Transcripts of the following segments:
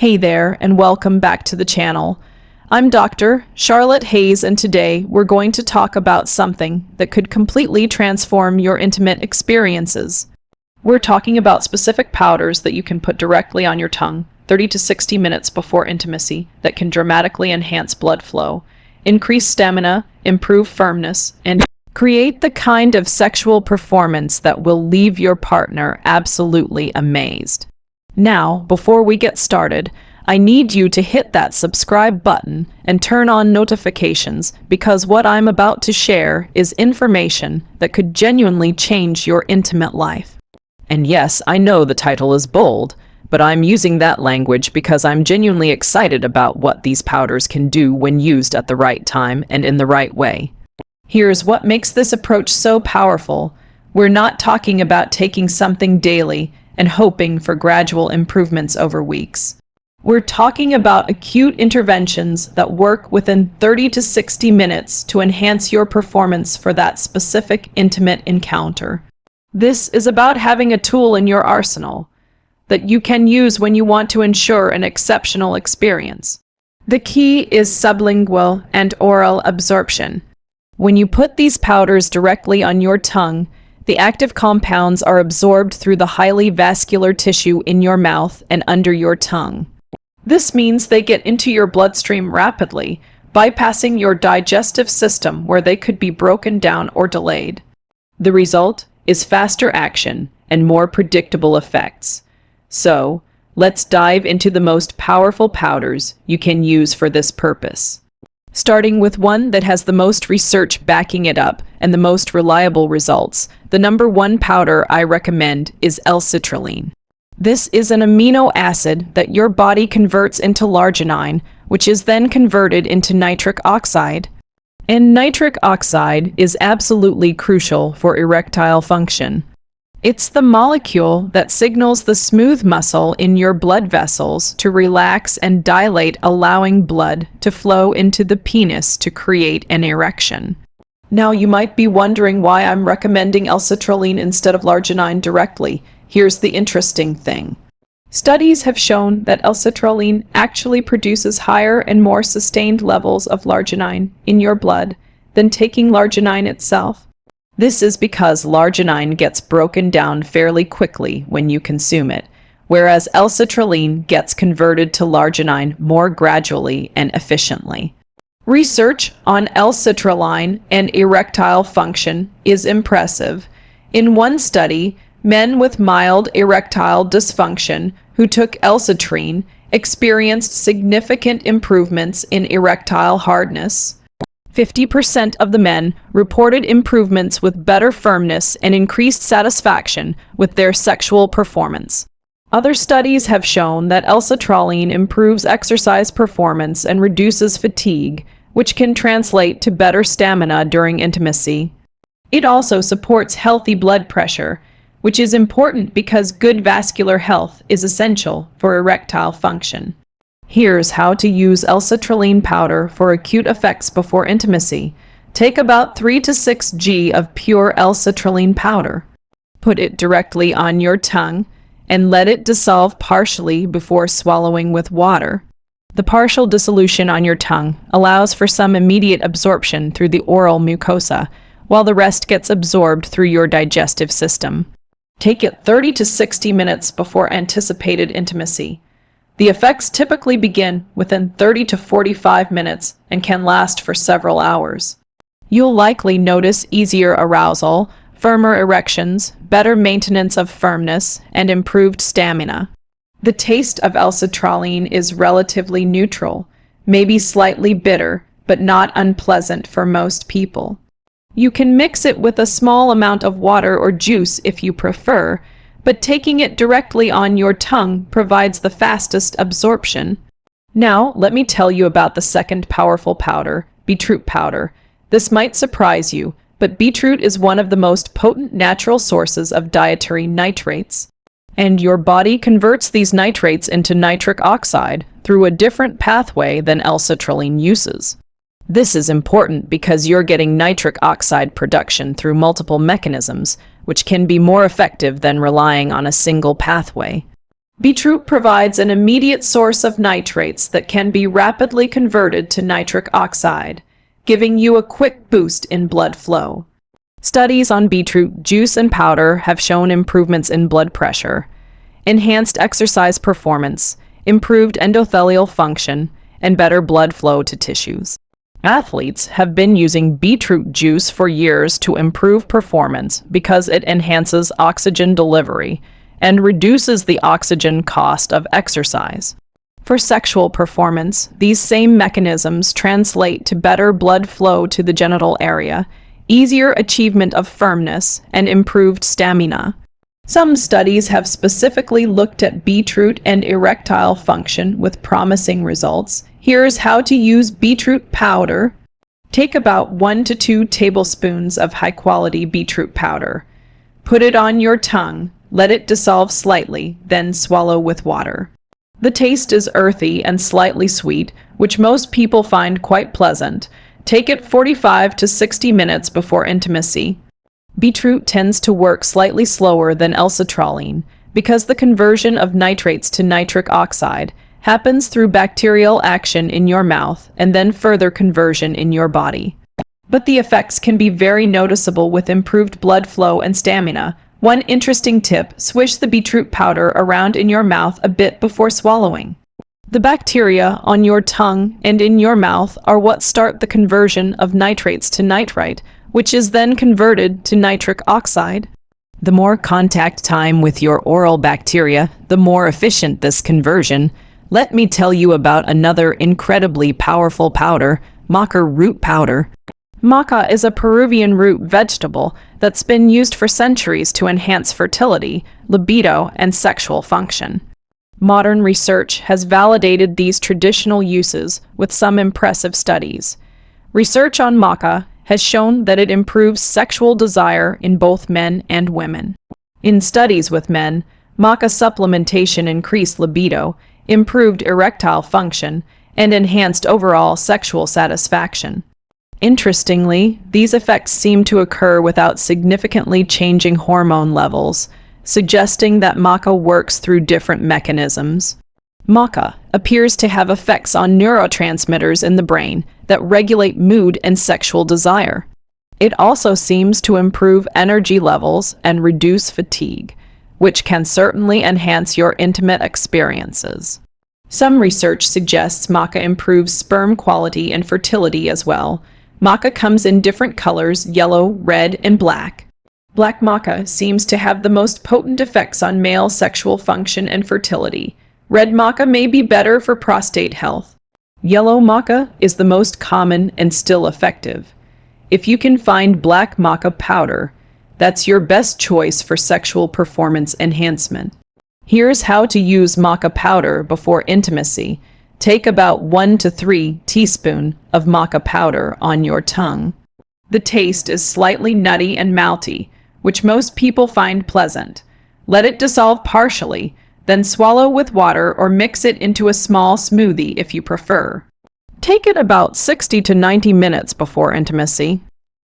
Hey there, and welcome back to the channel. I'm Dr. Charlotte Hayes, and today we're going to talk about something that could completely transform your intimate experiences. We're talking about specific powders that you can put directly on your tongue 30 to 60 minutes before intimacy that can dramatically enhance blood flow, increase stamina, improve firmness, and create the kind of sexual performance that will leave your partner absolutely amazed. Now, before we get started, I need you to hit that subscribe button and turn on notifications because what I'm about to share is information that could genuinely change your intimate life. And yes, I know the title is bold, but I'm using that language because I'm genuinely excited about what these powders can do when used at the right time and in the right way. Here's what makes this approach so powerful. We're not talking about taking something daily and hoping for gradual improvements over weeks. We're talking about acute interventions that work within 30 to 60 minutes to enhance your performance for that specific intimate encounter. This is about having a tool in your arsenal that you can use when you want to ensure an exceptional experience. The key is sublingual and oral absorption. When you put these powders directly on your tongue, the active compounds are absorbed through the highly vascular tissue in your mouth and under your tongue. This means they get into your bloodstream rapidly, bypassing your digestive system where they could be broken down or delayed. The result is faster action and more predictable effects. So, let's dive into the most powerful powders you can use for this purpose. Starting with one that has the most research backing it up and the most reliable results, the number one powder I recommend is L-Citrulline. This is an amino acid that your body converts into arginine, which is then converted into nitric oxide. And nitric oxide is absolutely crucial for erectile function. It's the molecule that signals the smooth muscle in your blood vessels to relax and dilate, allowing blood to flow into the penis to create an erection. Now, you might be wondering why I'm recommending L-Citrulline instead of arginine directly. Here's the interesting thing. Studies have shown that L-Citrulline actually produces higher and more sustained levels of arginine in your blood than taking arginine itself. This is because arginine gets broken down fairly quickly when you consume it, whereas L-Citrulline gets converted to arginine more gradually and efficiently. Research on L-Citrulline and erectile function is impressive. In one study, men with mild erectile dysfunction who took L-Citrulline experienced significant improvements in erectile hardness. 50% of the men reported improvements with better firmness and increased satisfaction with their sexual performance. Other studies have shown that L-Citrulline improves exercise performance and reduces fatigue, which can translate to better stamina during intimacy. It also supports healthy blood pressure, which is important because good vascular health is essential for erectile function. Here's how to use L-Citrulline powder for acute effects before intimacy. Take about 3 to 6 g of pure L-Citrulline powder. Put it directly on your tongue and let it dissolve partially before swallowing with water. The partial dissolution on your tongue allows for some immediate absorption through the oral mucosa, while the rest gets absorbed through your digestive system. Take it 30 to 60 minutes before anticipated intimacy. The effects typically begin within 30 to 45 minutes and can last for several hours. You'll likely notice easier arousal, firmer erections, better maintenance of firmness, and improved stamina. The taste of L-Citrulline is relatively neutral, maybe slightly bitter, but not unpleasant for most people. You can mix it with a small amount of water or juice if you prefer, but taking it directly on your tongue provides the fastest absorption. Now, let me tell you about the second powerful powder, beetroot powder. This might surprise you, but beetroot is one of the most potent natural sources of dietary nitrates. And your body converts these nitrates into nitric oxide through a different pathway than L-Citrulline uses. This is important because you're getting nitric oxide production through multiple mechanisms, which can be more effective than relying on a single pathway. Beetroot provides an immediate source of nitrates that can be rapidly converted to nitric oxide, giving you a quick boost in blood flow. Studies on beetroot juice and powder have shown improvements in blood pressure, enhanced exercise performance, improved endothelial function, and better blood flow to tissues. Athletes have been using beetroot juice for years to improve performance because it enhances oxygen delivery and reduces the oxygen cost of exercise. For sexual performance, these same mechanisms translate to better blood flow to the genital area, easier achievement of firmness, and improved stamina. Some studies have specifically looked at beetroot and erectile function with promising results. Here's how to use beetroot powder. Take about 1 to 2 tablespoons of high-quality beetroot powder. Put it on your tongue, let it dissolve slightly, then swallow with water. The taste is earthy and slightly sweet, which most people find quite pleasant. Take it 45 to 60 minutes before intimacy. Beetroot tends to work slightly slower than L-Citrulline because the conversion of nitrates to nitric oxide happens through bacterial action in your mouth and then further conversion in your body. But the effects can be very noticeable with improved blood flow and stamina. One interesting tip: swish the beetroot powder around in your mouth a bit before swallowing. The bacteria on your tongue and in your mouth are what start the conversion of nitrates to nitrite, which is then converted to nitric oxide. The more contact time with your oral bacteria, the more efficient this conversion. Let me tell you about another incredibly powerful powder, maca root powder. Maca is a Peruvian root vegetable that's been used for centuries to enhance fertility, libido, and sexual function. Modern research has validated these traditional uses with some impressive studies. Research on maca has shown that it improves sexual desire in both men and women. In studies with men, maca supplementation increased libido, improved erectile function, and enhanced overall sexual satisfaction. Interestingly, these effects seem to occur without significantly changing hormone levels, suggesting that maca works through different mechanisms. Maca appears to have effects on neurotransmitters in the brain that regulate mood and sexual desire. It also seems to improve energy levels and reduce fatigue, which can certainly enhance your intimate experiences. Some research suggests maca improves sperm quality and fertility as well. Maca comes in different colors: yellow, red, and black. Black maca seems to have the most potent effects on male sexual function and fertility. Red maca may be better for prostate health. Yellow maca is the most common and still effective. If you can find black maca powder, that's your best choice for sexual performance enhancement. Here's how to use maca powder before intimacy. Take about 1 to 3 teaspoons of maca powder on your tongue. The taste is slightly nutty and malty, which most people find pleasant. Let it dissolve partially, then swallow with water or mix it into a small smoothie if you prefer. Take it about 60 to 90 minutes before intimacy.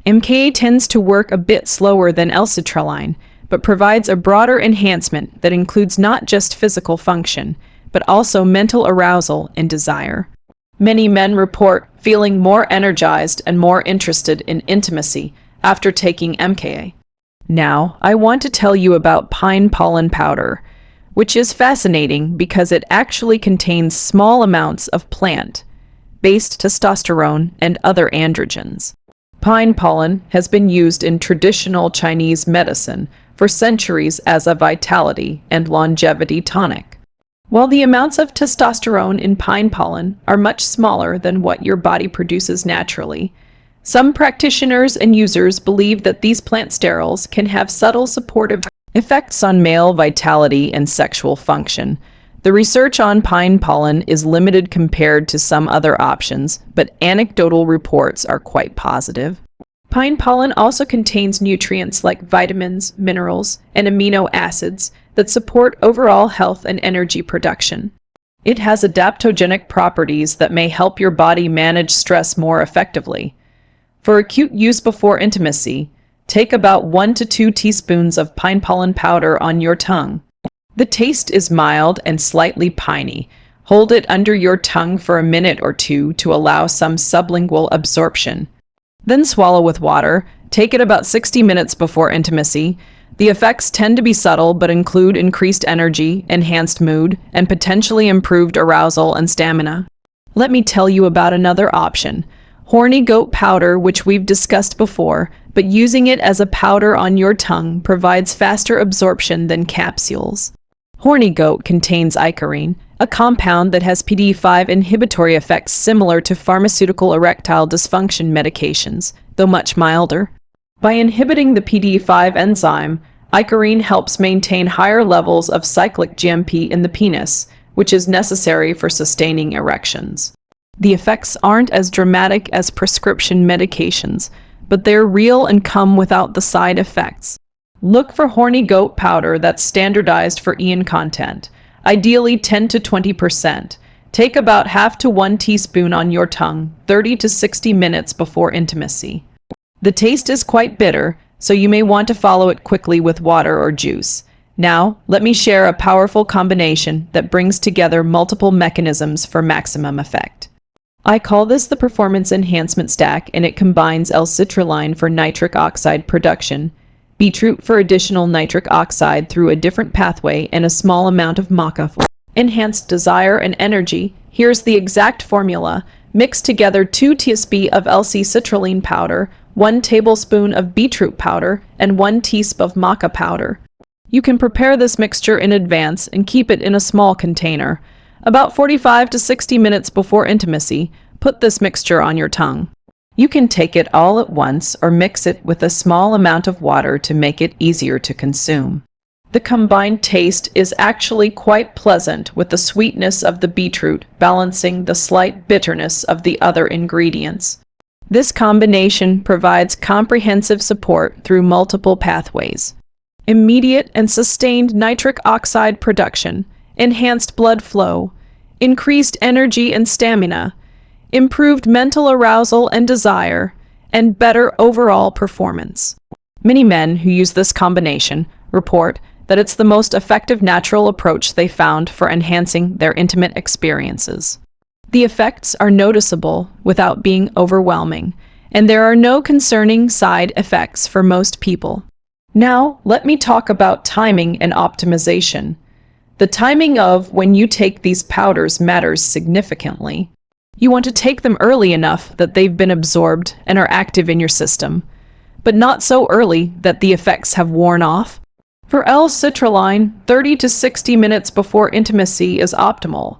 MKA tends to work a bit slower than L-Citrulline, but provides a broader enhancement that includes not just physical function, but also mental arousal and desire. Many men report feeling more energized and more interested in intimacy after taking MKA. Now, I want to tell you about pine pollen powder, which is fascinating because it actually contains small amounts of plant-based testosterone and other androgens. Pine pollen has been used in traditional Chinese medicine for centuries as a vitality and longevity tonic. While the amounts of testosterone in pine pollen are much smaller than what your body produces naturally, some practitioners and users believe that these plant sterols can have subtle supportive effects on male vitality and sexual function. The research on pine pollen is limited compared to some other options, but anecdotal reports are quite positive. Pine pollen also contains nutrients like vitamins, minerals, and amino acids that support overall health and energy production. It has adaptogenic properties that may help your body manage stress more effectively. For acute use before intimacy, take about 1 to 2 teaspoons of pine pollen powder on your tongue. The taste is mild and slightly piney. Hold it under your tongue for a minute or two to allow some sublingual absorption. Then swallow with water. Take it about 60 minutes before intimacy. The effects tend to be subtle but include increased energy, enhanced mood, and potentially improved arousal and stamina. Let me tell you about another option. Horny goat powder, which we've discussed before, but using it as a powder on your tongue provides faster absorption than capsules. Horny goat contains ichorine, a compound that has PD-5 inhibitory effects similar to pharmaceutical erectile dysfunction medications, though much milder. By inhibiting the PD-5 enzyme, ichorine helps maintain higher levels of cyclic GMP in the penis, which is necessary for sustaining erections. The effects aren't as dramatic as prescription medications, but they're real and come without the side effects. Look for horny goat powder that's standardized for EN content, ideally 10 to 20%. Take about half to 1 teaspoon on your tongue 30 to 60 minutes before intimacy. The taste is quite bitter, so you may want to follow it quickly with water or juice. Now, let me share a powerful combination that brings together multiple mechanisms for maximum effect. I call this the Performance Enhancement Stack, and it combines L-Citrulline for nitric oxide production, Beetroot for additional nitric oxide through a different pathway, and a small amount of maca for enhanced desire and energy. Here's the exact formula. Mix together 2 tsp of L-Citrulline powder, 1 tablespoon of beetroot powder, and 1 teaspoon of maca powder. You can prepare this mixture in advance and keep it in a small container. About 45 to 60 minutes before intimacy, put this mixture on your tongue. You can take it all at once or mix it with a small amount of water to make it easier to consume. The combined taste is actually quite pleasant, with the sweetness of the beetroot balancing the slight bitterness of the other ingredients. This combination provides comprehensive support through multiple pathways. Immediate and sustained nitric oxide production, enhanced blood flow, increased energy and stamina, improved mental arousal and desire, and better overall performance. Many men who use this combination report that it's the most effective natural approach they found for enhancing their intimate experiences. The effects are noticeable without being overwhelming, and there are no concerning side effects for most people. Now, let me talk about timing and optimization. The timing of when you take these powders matters significantly. You want to take them early enough that they've been absorbed and are active in your system, but not so early that the effects have worn off. For L-Citrulline, 30 to 60 minutes before intimacy is optimal.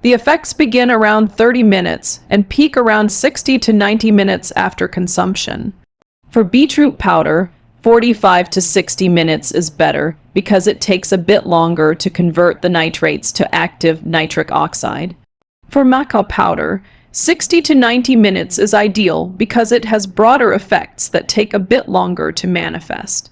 The effects begin around 30 minutes and peak around 60 to 90 minutes after consumption. For beetroot powder, 45 to 60 minutes is better because it takes a bit longer to convert the nitrates to active nitric oxide. For maca powder, 60 to 90 minutes is ideal because it has broader effects that take a bit longer to manifest.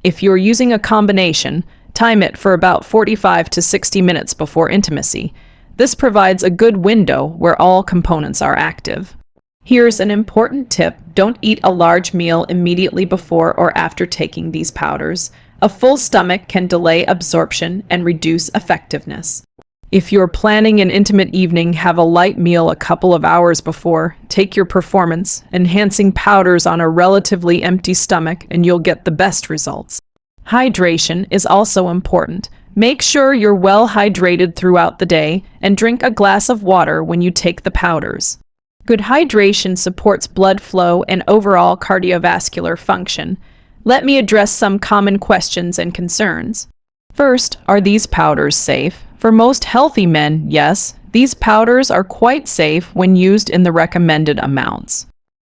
If you're using a combination, time it for about 45 to 60 minutes before intimacy. This provides a good window where all components are active. Here's an important tip: don't eat a large meal immediately before or after taking these powders. A full stomach can delay absorption and reduce effectiveness. If you're planning an intimate evening, have a light meal a couple of hours before. Take your performance-enhancing powders on a relatively empty stomach and you'll get the best results. Hydration is also important. Make sure you're well hydrated throughout the day and drink a glass of water when you take the powders. Good hydration supports blood flow and overall cardiovascular function. Let me address some common questions and concerns. First, are these powders safe? For most healthy men, yes, these powders are quite safe when used in the recommended amounts.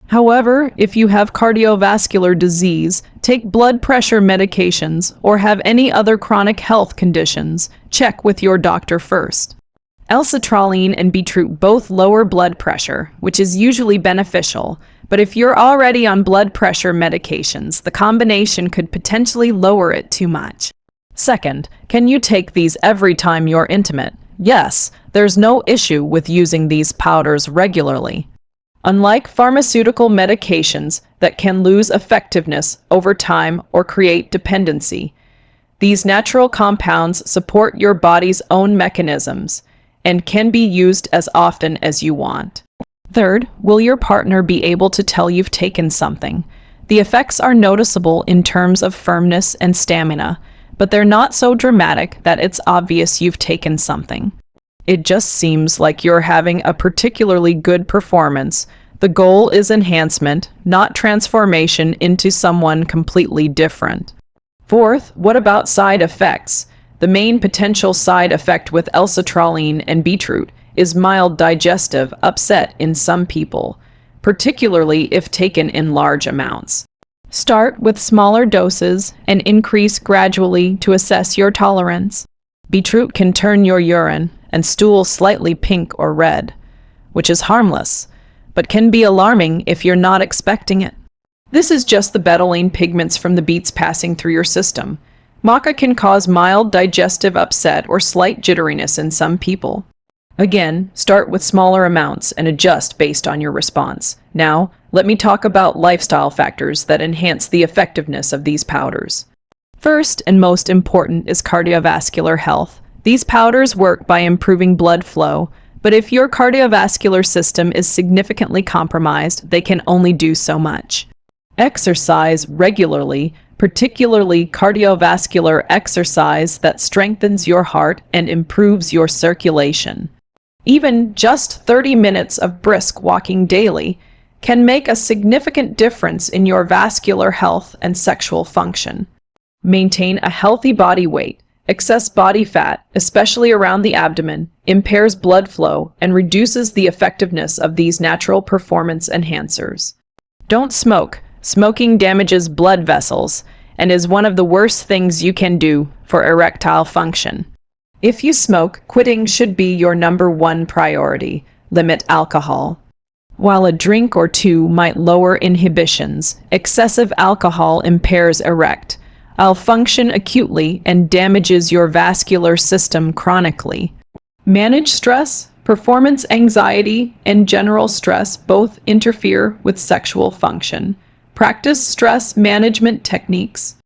However, if you have cardiovascular disease, take blood pressure medications, or have any other chronic health conditions, check with your doctor first. L-Citrulline and beetroot both lower blood pressure, which is usually beneficial, but if you're already on blood pressure medications, the combination could potentially lower it too much. Second, can you take these every time you're intimate? Yes, there's no issue with using these powders regularly. Unlike pharmaceutical medications that can lose effectiveness over time or create dependency, These natural compounds support your body's own mechanisms and can be used as often as you want. Third, will your partner be able to tell you've taken something? The effects are noticeable in terms of firmness and stamina, but they're not so dramatic that it's obvious you've taken something. It just seems like you're having a particularly good performance. The goal is enhancement, not transformation into someone completely different. Fourth, what about side effects? The main potential side effect with L-Citrulline and Beetroot is mild digestive upset in some people, particularly if taken in large amounts. Start with smaller doses and increase gradually to assess your tolerance. Beetroot can turn your urine and stool slightly pink or red, which is harmless, but can be alarming if you're not expecting it. This is just the betylene pigments from the beets passing through your system. Maca can cause mild digestive upset or slight jitteriness in some people. Again, start with smaller amounts and adjust based on your response. Now, let me talk about lifestyle factors that enhance the effectiveness of these powders. First and most important is cardiovascular health. These powders work by improving blood flow, but if your cardiovascular system is significantly compromised, they can only do so much. Exercise regularly, particularly cardiovascular exercise that strengthens your heart and improves your circulation. Even just 30 minutes of brisk walking daily can make a significant difference in your vascular health and sexual function. Maintain a healthy body weight. Excess body fat, especially around the abdomen, impairs blood flow and reduces the effectiveness of these natural performance enhancers. Don't smoke. Smoking damages blood vessels and is one of the worst things you can do for erectile function. If you smoke, quitting should be your #1 priority. Limit alcohol. While a drink or two might lower inhibitions, excessive alcohol impairs erectile function acutely and damages your vascular system chronically. Manage stress. Performance anxiety and general stress both interfere with sexual function. Practice stress management techniques.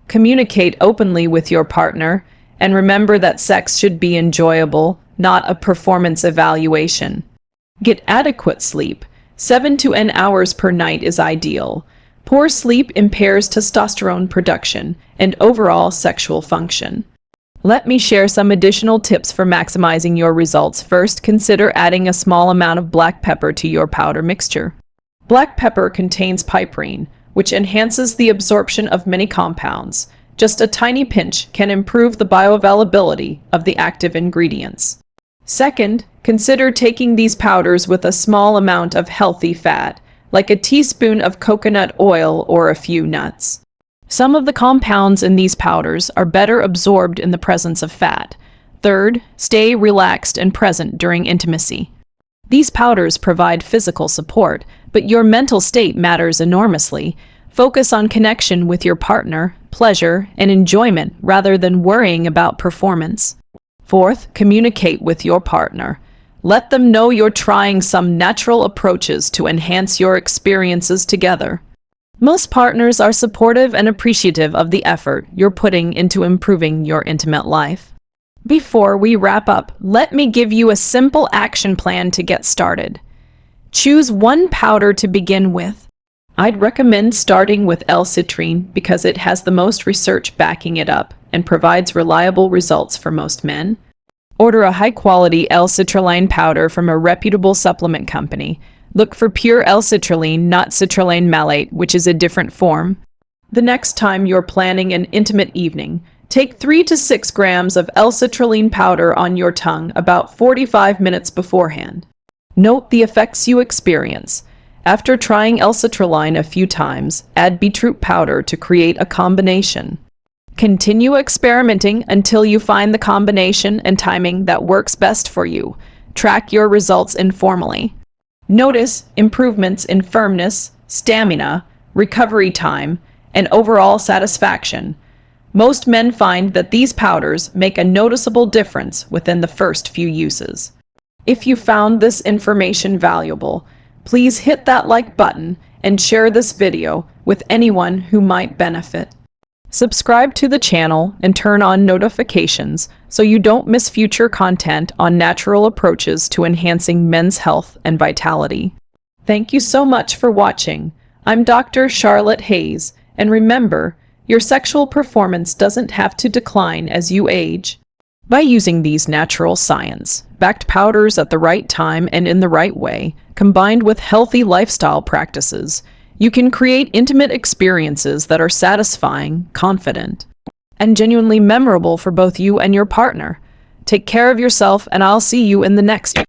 Communicate openly with your partner, and remember that sex should be enjoyable, not a performance evaluation. Get adequate sleep. 7 to 10 hours per night is ideal. Poor sleep impairs testosterone production and overall sexual function. Let me share some additional tips for maximizing your results. First, consider adding a small amount of black pepper to your powder mixture. Black pepper contains piperine, which enhances the absorption of many compounds. Just a tiny pinch can improve the bioavailability of the active ingredients. Second, consider taking these powders with a small amount of healthy fat, like a teaspoon of coconut oil or a few nuts. Some of the compounds in these powders are better absorbed in the presence of fat. Third, stay relaxed and present during intimacy. These powders provide physical support, but your mental state matters enormously. Focus on connection with your partner, pleasure, and enjoyment rather than worrying about performance. Fourth, communicate with your partner. Let them know you're trying some natural approaches to enhance your experiences together. Most partners are supportive and appreciative of the effort you're putting into improving your intimate life. Before we wrap up, let me give you a simple action plan to get started. Choose one powder to begin with. I'd recommend starting with L-Citrulline because it has the most research backing it up and provides reliable results for most men. Order a high-quality L-Citrulline powder from a reputable supplement company. Look for pure L-Citrulline, not citrulline malate, which is a different form. The next time you're planning an intimate evening, take 3 to 6 grams of L-Citrulline powder on your tongue about 45 minutes beforehand. Note the effects you experience. After trying L-Citrulline a few times, add beetroot powder to create a combination. Continue experimenting until you find the combination and timing that works best for you. Track your results informally. Notice improvements in firmness, stamina, recovery time, and overall satisfaction. Most men find that these powders make a noticeable difference within the first few uses. If you found this information valuable, please hit that like button and share this video with anyone who might benefit. Subscribe to the channel and turn on notifications so you don't miss future content on natural approaches to enhancing men's health and vitality. Thank you so much for watching. I'm Dr. Charlotte Hayes, and remember, your sexual performance doesn't have to decline as you age. By using these natural science-backed powders at the right time and in the right way, combined with healthy lifestyle practices, you can create intimate experiences that are satisfying, confident, and genuinely memorable for both you and your partner. Take care of yourself, and I'll see you in the next